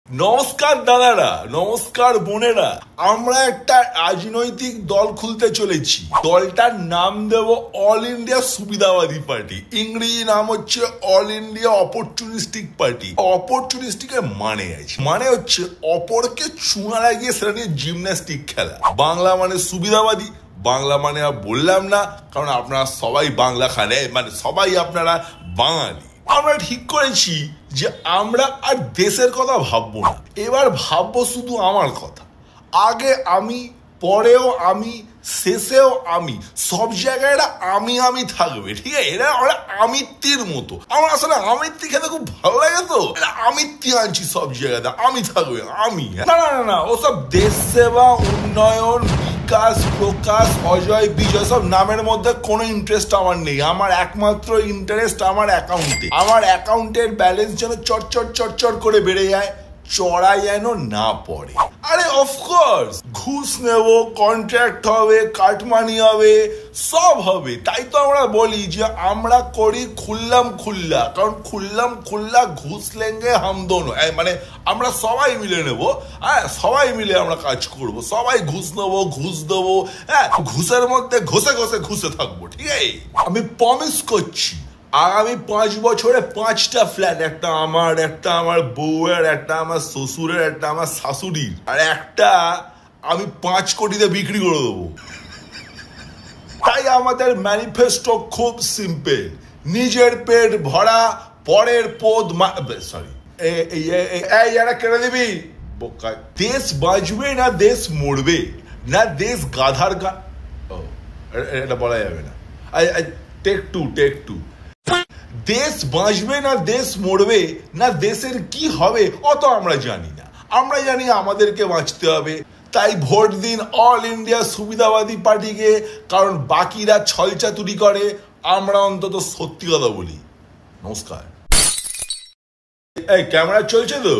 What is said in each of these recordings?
নমস্কার দাদারা, নমস্কার বোনেরা। আমরা একটা রাজনৈতিক দল খুলতে চলেছি। দলটার নাম দেব অল ইন্ডিয়া সুবিধাবাদী পার্টি। ইংরেজি নাম হচ্ছে অল ইন্ডিয়া অপরচুনিস্টিক পার্টি। অপরচুনিস্টিকের মানে হচ্ছে অপরকে চুনা লাগিয়ে সেটা নিয়ে জিমন্যাস্টিক খেলা। বাংলা মানে সুবিধাবাদী, বাংলা মানে আর বললাম না, কারণ আপনারা সবাই বাংলা খান, মানে সবাই আপনারা বাঙালি। আমরা ঠিক করেছি যে আমরা আর দেশের কথা ভাববো না, এবার ভাববো শুধু আমার কথা। আগে আমি, পরেও আমি, শেষেও আমি, সব জায়গায় আমি থাকবে, ঠিক আছে? এরা ওরা আমিত্তির মতো। আমার আসলে আমিত্তি খেতে খুব ভালো লাগে, তো আমিত্তি আনছি সব জায়গাতে, আমি থাকবে, আমি। না না না, ওসব দেশ সেবা, উন্নয়ন, বিকাশ, প্রকাশ, অজয়, বিজয় সব নামের মধ্যে কোনো ইন্টারেস্ট আমার নেই। আমার একমাত্র ইন্টারেস্ট আমার অ্যাকাউন্টে। আমার অ্যাকাউন্টের ব্যালেন্স যেন চট করে বেড়ে যায়, চড়া যেন না পড়ে। আরে অফকোর্স ঘুষ নেব, কন্ট্রাক্ট হবে, কাটমানি হবে, সব হবে। তাই তো আমরা বলি যে আমরা করি খুল্লা, কারণ খুল্লা ঘুষ লেঙ্গে হাম দোনো, মানে আমরা সবাই মিলে নেব। হ্যাঁ, সবাই মিলে আমরা কাজ করব, সবাই ঘুষ নেবো, ঘুষ দেবো। হ্যাঁ, ঘুষের মধ্যে ঘষে থাকবো, ঠিক আছে? আমি প্রমিস করছি আগামী 5 বছরে 5টা ফ্ল্যাট, একটা আমার বউয়ের, একটা আমার শ্বশুরের, একটা আমার শাশুড়ির, আর একটা আমি 5 কোটিতে বিক্রি করে দেবো। তাই আমাদের ম্যানিফেস্টো খুব সিম্পল: নিজের পেট ভরা, পরের পোদ সরি এরা কেটে দিবি। দেশ বাঁচবে না দেশ মরবে, না দেশ গাধার এটা বলা যাবে না। Take two. দেশ বাঁচবে না দেশ মরবে, না দেশের কি হবে অত আমরা জানি না। আমরা জানি আমাদেরকে বাঁচতে হবে। তাই ভোট দিন অল ইন্ডিয়া সুবিধাবাদী পার্টিকে, কারণ বাকিরা ছলচাতুরি করে, আমরা অন্তত সত্যি কথা বলি। নমস্কার। এই ক্যামেরা চলছে তো?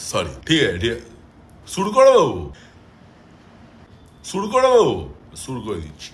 সরি, ঠিক আছে, শুরু করে দেবো, শুরু করে দিচ্ছি।